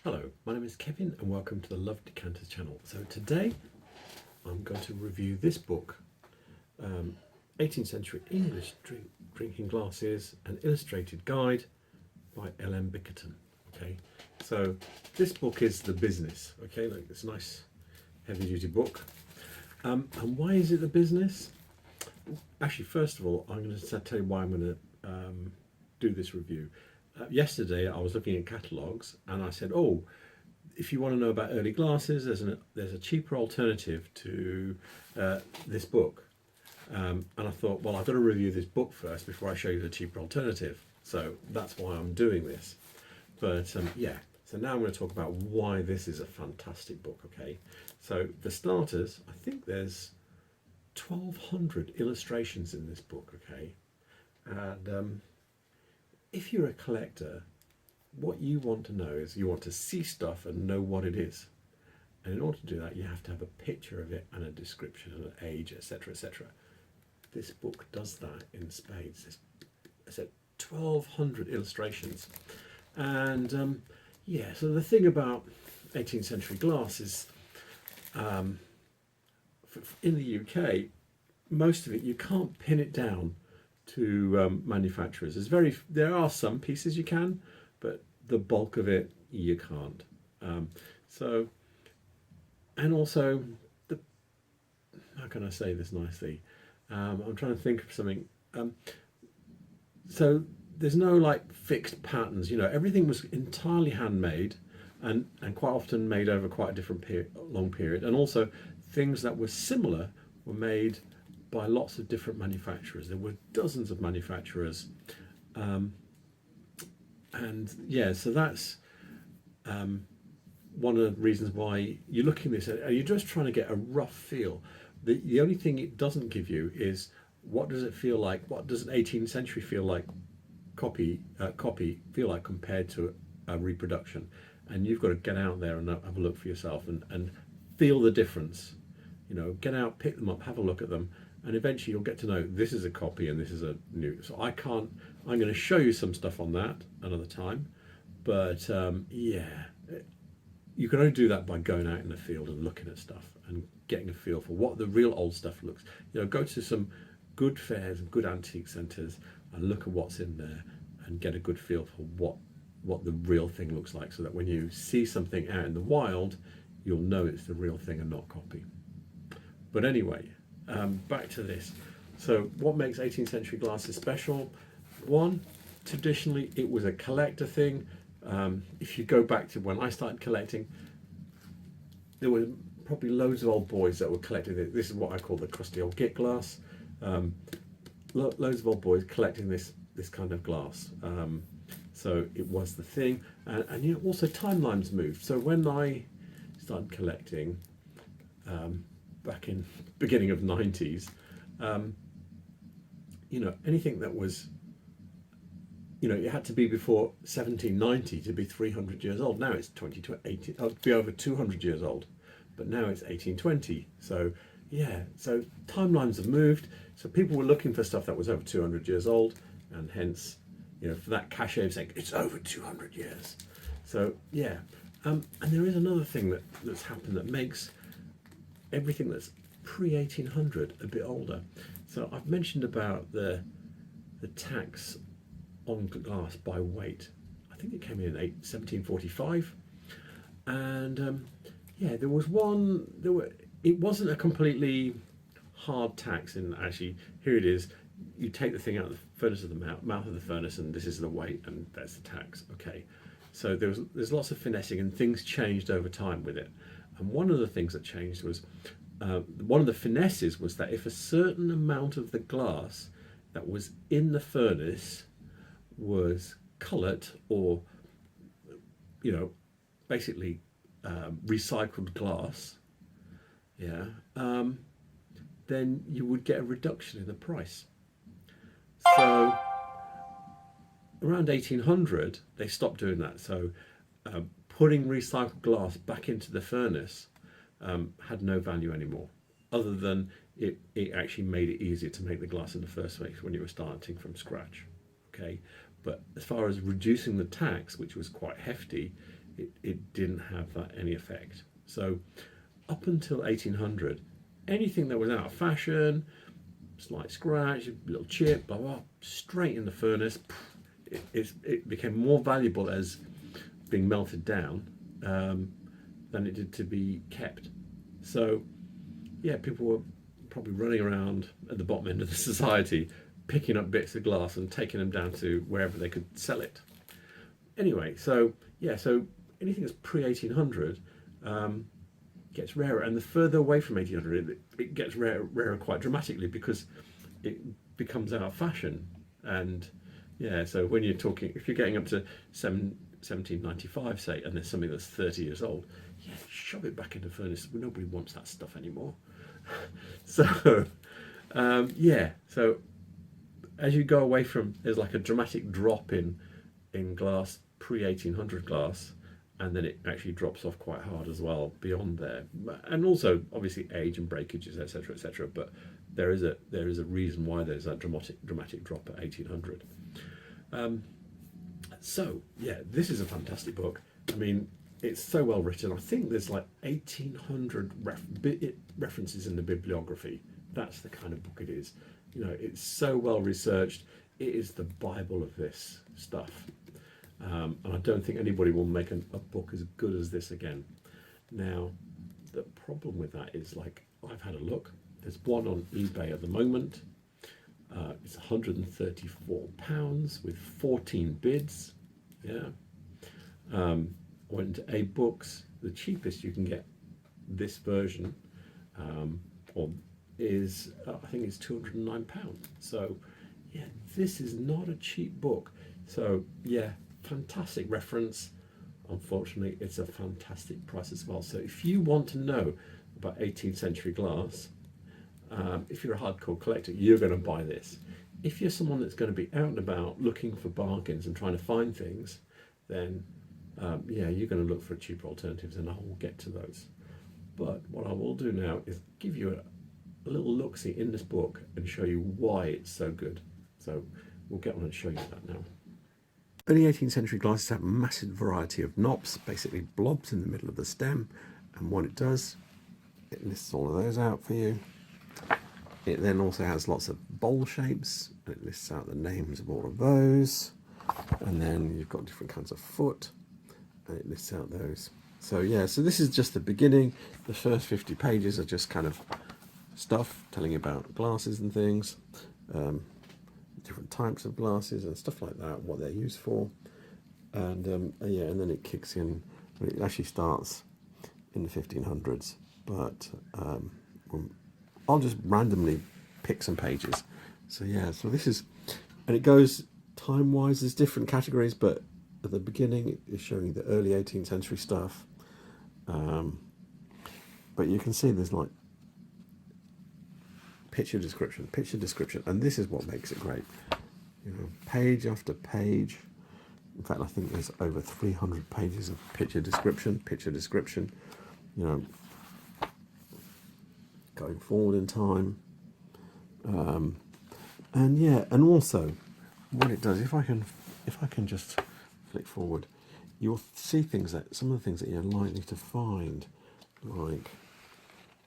Hello, my name is Kevin and welcome to the Love Decanters channel. So today I'm going to review this book, 18th Century English Drinking Glasses, an Illustrated Guide by Bickerton. Okay, so this book is the business. Okay, like it's a nice heavy duty book. And why is it the business? Actually, first of all, I'm going to tell you why I'm going to do this review. Yesterday I was looking at catalogues and I said, oh, if you want to know about early glasses, there's a cheaper alternative to this book. And I thought, well, I've got to review this book first before I show you the cheaper alternative. So that's why I'm doing this. But yeah, so now I'm going to talk about why this is a fantastic book. Okay, so for starters, I think there's 1,200 illustrations in this book. Okay, and if you're a collector, what you want to know is you want to see stuff and know what it is. And in order to do that, you have to have a picture of it and a description and an age, etc., etc. This book does that in spades. There's 1,200 illustrations. And yeah, so the thing about 18th century glass is in the UK, most of it, you can't pin it down to manufacturers. There are some pieces you can, but the bulk of it you can't. And also, how can I say this nicely? I'm trying to think of something. So there's no like fixed patterns. You know, everything was entirely handmade, and quite often made over quite a different long period. And also, things that were similar were made by lots of different manufacturers. There were dozens of manufacturers, and yeah, so that's one of the reasons why you're looking at this and you're just trying to get a rough feel. The only thing it doesn't give you is what does it feel like, what does an 18th century feel like, copy feel like compared to a reproduction. And you've got to get out there and have a look for yourself and feel the difference. You know, get out, pick them up, have a look at them, and eventually you'll get to know this is a copy and this is a new. So I'm going to show you some stuff on that another time, but yeah, you can only do that by going out in the field and looking at stuff and getting a feel for what the real old stuff looks. You know, go to some good fairs and good antique centres and look at what's in there and get a good feel for what the real thing looks like, so that when you see something out in the wild, you'll know it's the real thing and not copy. But anyway, back to this. So what makes 18th century glasses special? One, traditionally it was a collector thing. If you go back to when I started collecting, there were probably loads of old boys that were collecting it. This is what I call the crusty old git glass. Loads of old boys collecting this kind of glass. So it was the thing, and you know, also timelines moved. So when I started collecting, back in beginning of 90s, you know, anything that was, you know, it had to be before 1790 to be 300 years old. Now it's 2020, be over 200 years old, but now it's 1820. So yeah, so timelines have moved. So people were looking for stuff that was over 200 years old, and hence, you know, for that cachet of saying it's over 200 years. So yeah, and there is another thing that's happened that makes everything that's pre-1800 a bit older. So I've mentioned about the tax on glass by weight. I think it came in 1745, and yeah, there was one. It wasn't a completely hard tax. And actually, here it is. You take the thing out of the furnace of the mouth of the furnace, and this is the weight, and that's the tax. Okay, so there's lots of finessing, and things changed over time with it. And one of the things that changed was one of the finesses was that if a certain amount of the glass that was in the furnace was coloured, or, you know, basically recycled glass, yeah, then you would get a reduction in the price. So around 1800 they stopped doing that. So putting recycled glass back into the furnace had no value anymore, other than it actually made it easier to make the glass in the first place when you were starting from scratch. Okay, but as far as reducing the tax, which was quite hefty, it didn't have that any effect. So up until 1800, anything that was out of fashion, slight scratch, a little chip, blah blah, straight in the furnace. It became more valuable as being melted down than it did to be kept. So yeah, people were probably running around at the bottom end of the society, picking up bits of glass and taking them down to wherever they could sell it. Anyway, so yeah, so anything that's pre-1800 gets rarer, and the further away from 1800 it gets rarer quite dramatically, because it becomes out of fashion. And yeah, so when you're talking, if you're getting up to 1795, say, and there's something that's 30 years old, yeah, shove it back into the furnace. Nobody wants that stuff anymore. So yeah, so as you go away from, there's like a dramatic drop in glass, pre-1800 glass, and then it actually drops off quite hard as well beyond there, and also obviously age and breakages, etc., etc. But there is a reason why there's that dramatic drop at 1800. So yeah, this is a fantastic book. I mean, it's so well written. I think there's like 1800 references in the bibliography. That's the kind of book it is. You know, it's so well researched. It is the Bible of this stuff. And I don't think anybody will make a book as good as this again. Now, the problem with that is, like, I've had a look. There's one on eBay at the moment. It's £134 with 14 bids. Yeah. I went into A Books. The cheapest you can get this version is I think it's £209. So yeah, this is not a cheap book. So yeah, fantastic reference. Unfortunately, it's a fantastic price as well. So if you want to know about 18th century glass, if you're a hardcore collector, you're going to buy this. If you're someone that's going to be out and about looking for bargains and trying to find things, then yeah, you're going to look for cheaper alternatives, and I will get to those. But what I will do now is give you a little look-see in this book and show you why it's so good. So we'll get on and show you that now. Early 18th century glasses have a massive variety of knobs, basically blobs in the middle of the stem, and what it does, it lists all of those out for you. It then also has lots of bowl shapes, and it lists out the names of all of those, and then you've got different kinds of foot, and it lists out those. So yeah, so this is just the beginning. The first 50 pages are just kind of stuff telling you about glasses and things, different types of glasses and stuff like that, what they're used for, and yeah, and then it kicks in. It actually starts in the 1500s, but I'll just randomly pick some pages. So yeah, so this is, and it goes time-wise. There's different categories, but at the beginning it is showing you the early 18th century stuff. But you can see there's like picture description, and this is what makes it great. You know, page after page. In fact, I think there's over 300 pages of picture description. You know, going forward in time, and yeah, and also what it does. If I can just flick forward, you'll see things that some of the things that you're likely to find, like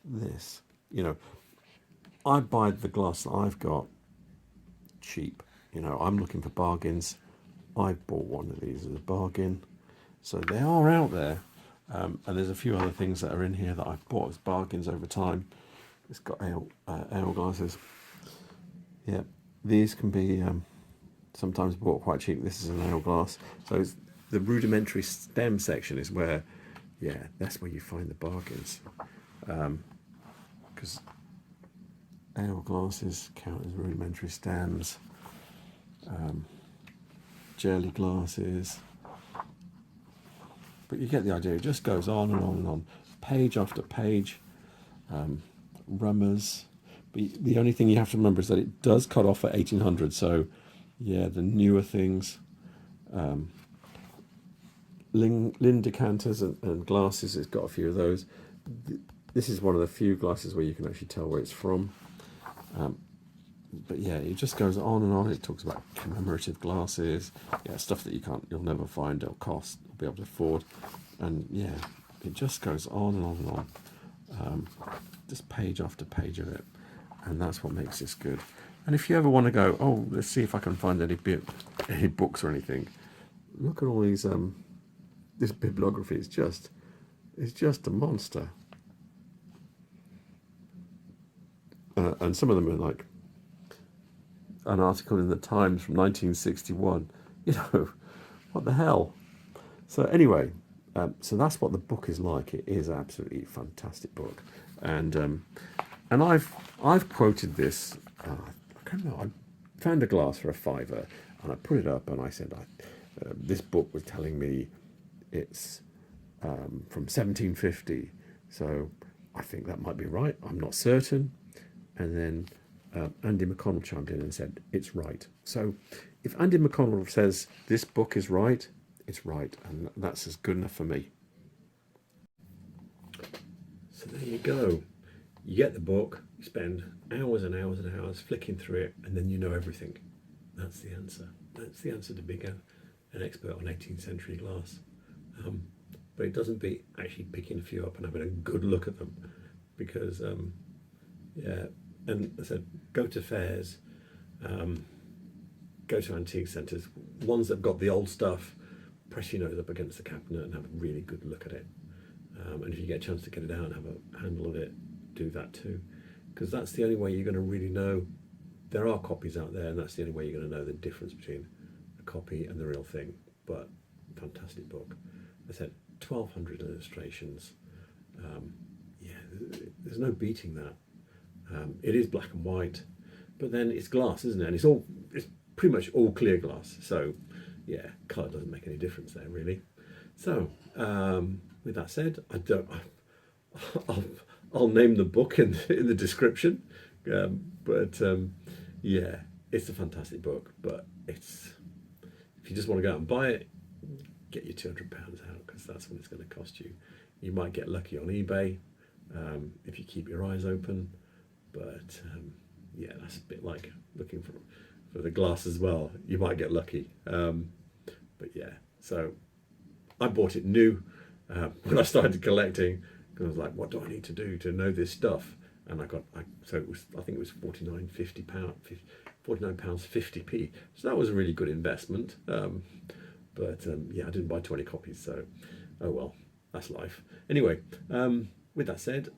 this. You know, I buy the glass that I've got cheap. You know, I'm looking for bargains. I bought one of these as a bargain. So they are out there. And there's a few other things that are in here that I've bought as bargains over time. It's got ale glasses. Yeah, these can be sometimes bought quite cheap. This is an ale glass. So it's the rudimentary stem section is where, yeah, that's where you find the bargains. Because ale glasses count as rudimentary stems. Jelly glasses. But you get the idea. It just goes on and on and on, page after page. Rummers. But the only thing you have to remember is that it does cut off at 1800. So, yeah, the newer things. Lynn decanters and glasses. It's got a few of those. This is one of the few glasses where you can actually tell where it's from. But yeah, it just goes on and on. It talks about commemorative glasses, yeah, stuff that you'll never find. It'll be able to afford. And yeah, it just goes on and on and on. Just page after page of it. And that's what makes this good. And if you ever want to go, oh, let's see if I can find any books or anything, look at all these. This bibliography is just a monster. And some of them are like an article in the Times from 1961. You know, what the hell? So anyway, so that's what the book is like. It is absolutely fantastic book, and I've quoted this. I can't remember. I found a glass for £5, and I put it up, and I said, this book was telling me it's from 1750, so I think that might be right. I'm not certain. And then Andy McConnell chimed in and said, it's right. So if Andy McConnell says this book is right, it's right, and that's as good enough for me. So there you go. You get the book, you spend hours and hours and hours flicking through it, and then you know everything. That's the answer. That's the answer to being an expert on 18th century glass. But it doesn't beat actually picking a few up and having a good look at them, because yeah, and I said, go to fairs, go to antique centres, ones that have got the old stuff, press your nose up against the cabinet and have a really good look at it. And if you get a chance to get it out and have a handle of it, do that too, because that's the only way you're going to really know. There are copies out there, and that's the only way you're going to know the difference between a copy and the real thing. But fantastic book. I said 1,200 illustrations. Yeah, there's no beating that. It is black and white, but then it's glass, isn't it? And it's pretty much all clear glass. So yeah, colour doesn't make any difference there really. So with that said, I'll name the book in the description. Yeah, it's a fantastic book. But if you just want to go out and buy it, get your £200 out, because that's what it's going to cost you. You might get lucky on eBay if you keep your eyes open. But yeah, that's a bit like looking for the glass as well. You might get lucky. But yeah, so I bought it new when I started collecting, because I was like, what do I need to do to know this stuff? And I think it was £49.50. So that was a really good investment. But yeah, I didn't buy 20 copies, so oh well, that's life. Anyway, with that said,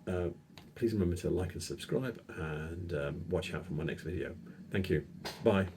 please remember to like and subscribe, and watch out for my next video. Thank you. Bye.